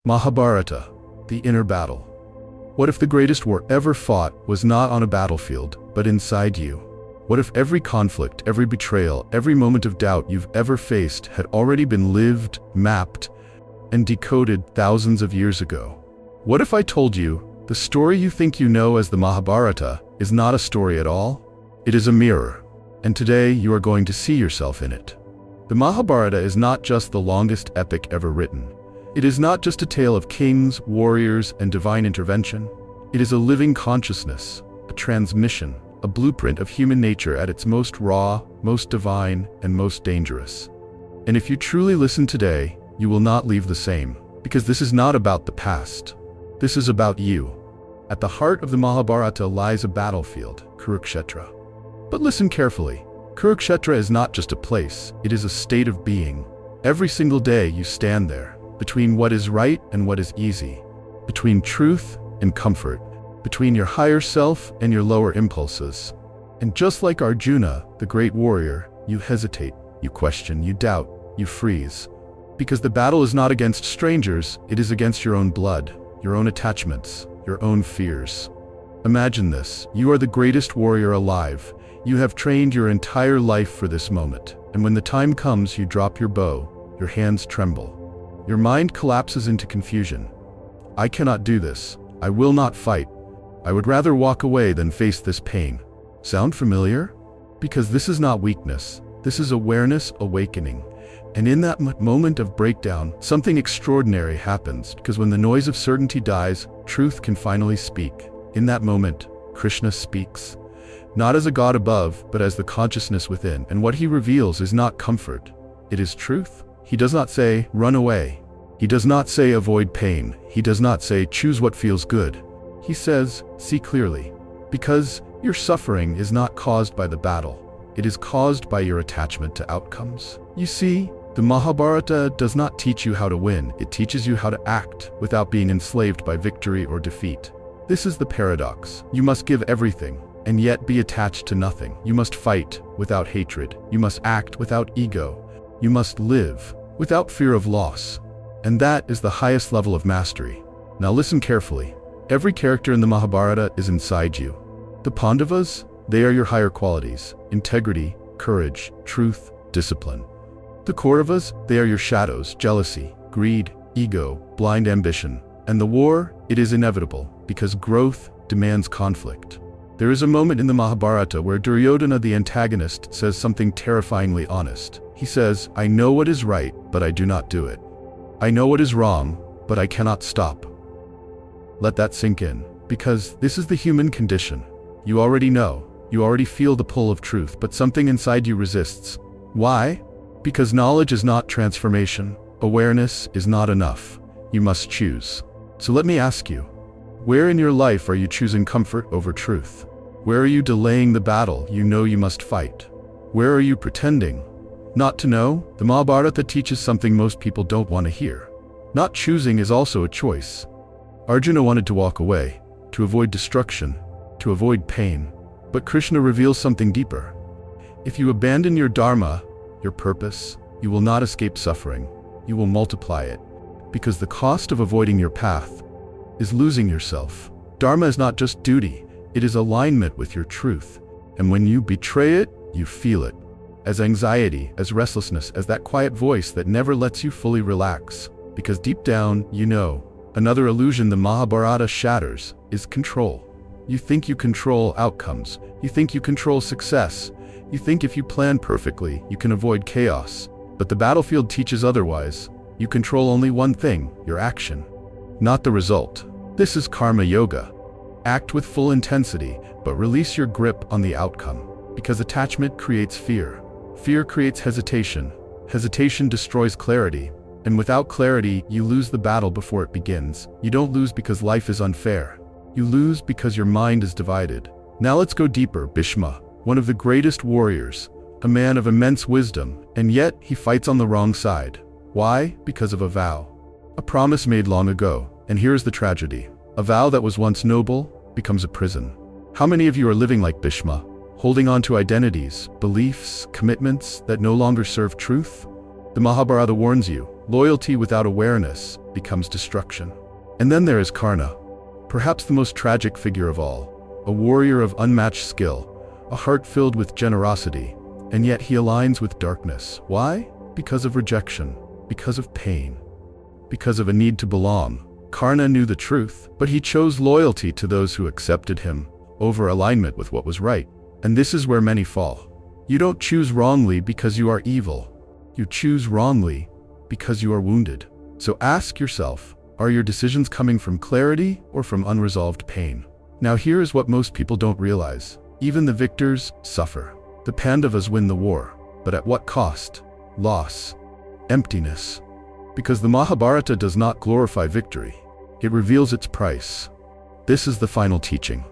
Mahabharata, the inner battle. What if the greatest war ever fought was not on a battlefield, but inside you? What if every conflict, every betrayal, every moment of doubt you've ever faced had already been lived, mapped, and decoded thousands of years ago? What if I told you the story you think you know as the Mahabharata is not a story at all? It is a mirror, and today you are going to see yourself in it. The Mahabharata is not just the longest epic ever written. It is not just a tale of kings, warriors, and divine intervention. It is a living consciousness, a transmission, a blueprint of human nature at its most raw, most divine, and most dangerous. And if you truly listen today, you will not leave the same, because this is not about the past. This is about you. At the heart of the Mahabharata lies a battlefield, Kurukshetra. But listen carefully. Kurukshetra is not just a place, it is a state of being. Every single day you stand there, between what is right and what is easy, between truth and comfort, between your higher self and your lower impulses. And just like Arjuna, the great warrior, you hesitate, you question, you doubt, you freeze. Because the battle is not against strangers, it is against your own blood, your own attachments, your own fears. Imagine this, you are the greatest warrior alive. You have trained your entire life for this moment, and when the time comes, you drop your bow, your hands tremble. Your mind collapses into confusion. I cannot do this. I will not fight. I would rather walk away than face this pain. Sound familiar? Because this is not weakness. This is awareness awakening. And in that moment of breakdown, something extraordinary happens, because when the noise of certainty dies, truth can finally speak. In that moment, Krishna speaks. Not as a god above, but as the consciousness within. And what he reveals is not comfort. It is truth. He does not say, run away. He does not say, avoid pain. He does not say, choose what feels good. He says, see clearly. Because your suffering is not caused by the battle. It is caused by your attachment to outcomes. You see, the Mahabharata does not teach you how to win. It teaches you how to act without being enslaved by victory or defeat. This is the paradox. You must give everything, and yet be attached to nothing. You must fight without hatred. You must act without ego. You must live without fear of loss. And that is the highest level of mastery. Now listen carefully. Every character in the Mahabharata is inside you. The Pandavas, they are your higher qualities: integrity, courage, truth, discipline. The Kauravas, they are your shadows: jealousy, greed, ego, blind ambition. And the war, it is inevitable, because growth demands conflict. There is a moment in the Mahabharata where Duryodhana, the antagonist, says something terrifyingly honest. He says, I know what is right, but I do not do it. I know what is wrong, but I cannot stop. Let that sink in, because this is the human condition. You already know, you already feel the pull of truth, but something inside you resists. Why? Because knowledge is not transformation. Awareness is not enough. You must choose. So let me ask you, where in your life are you choosing comfort over truth? Where are you delaying the battle you know you must fight? Where are you pretending not to know? The Mahabharata teaches something most people don't want to hear. Not choosing is also a choice. Arjuna wanted to walk away, to avoid destruction, to avoid pain. But Krishna reveals something deeper. If you abandon your Dharma, your purpose, you will not escape suffering. You will multiply it. Because the cost of avoiding your path is losing yourself. Dharma is not just duty, it is alignment with your truth. And when you betray it, you feel it. As anxiety, as restlessness, as that quiet voice that never lets you fully relax. Because deep down, you know, another illusion the Mahabharata shatters is control. You think you control outcomes. You think you control success. You think if you plan perfectly, you can avoid chaos. But the battlefield teaches otherwise. You control only one thing, your action, not the result. This is karma yoga. Act with full intensity, but release your grip on the outcome. Because attachment creates fear. Fear creates hesitation. Hesitation destroys clarity. And without clarity, you lose the battle before it begins. You don't lose because life is unfair. You lose because your mind is divided. Now let's go deeper. Bhishma, one of the greatest warriors, a man of immense wisdom, and yet he fights on the wrong side. Why? Because of a vow. A promise made long ago. And here's the tragedy. A vow that was once noble becomes a prison. How many of you are living like Bhishma, holding on to identities, beliefs, commitments that no longer serve truth? The Mahabharata warns you, loyalty without awareness becomes destruction. And then there is Karna, perhaps the most tragic figure of all, a warrior of unmatched skill, a heart filled with generosity, and yet he aligns with darkness. Why? Because of rejection, because of pain, because of a need to belong. Karna knew the truth, but he chose loyalty to those who accepted him, over alignment with what was right. And this is where many fall. You don't choose wrongly because you are evil. You choose wrongly because you are wounded. So ask yourself, are your decisions coming from clarity or from unresolved pain? Now here is what most people don't realize. Even the victors suffer. The Pandavas win the war, but at what cost? Loss, emptiness. Because the Mahabharata does not glorify victory. It reveals its price. This is the final teaching.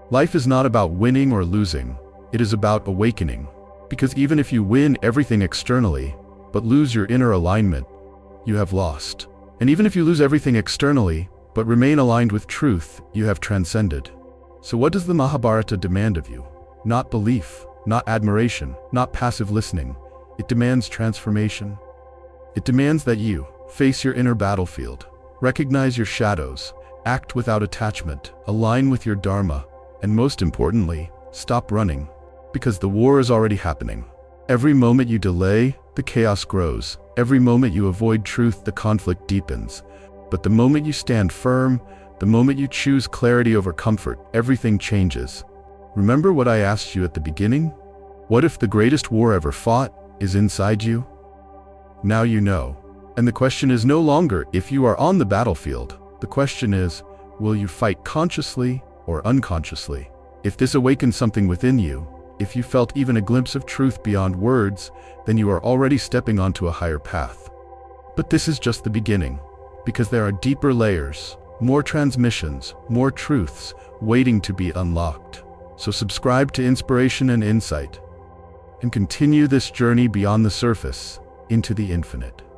Life is not about winning or losing. It is about awakening. Because even if you win everything externally, but lose your inner alignment, you have lost. And even if you lose everything externally, but remain aligned with truth, you have transcended. So what does the Mahabharata demand of you? Not belief, not admiration, not passive listening. It demands transformation. It demands that you face your inner battlefield, recognize your shadows, act without attachment, align with your Dharma, and most importantly, stop running. Because the war is already happening. Every moment you delay, the chaos grows. Every moment you avoid truth, the conflict deepens. But the moment you stand firm, the moment you choose clarity over comfort, everything changes. Remember what I asked you at the beginning? What if the greatest war ever fought is inside you? Now you know. And the question is no longer if you are on the battlefield. The question is, will you fight consciously or unconsciously? If this awakens something within you, if you felt even a glimpse of truth beyond words, then you are already stepping onto a higher path. But this is just the beginning, because there are deeper layers, more transmissions, more truths waiting to be unlocked. So subscribe to Inspiration and Insight, and continue this journey beyond the surface into the infinite.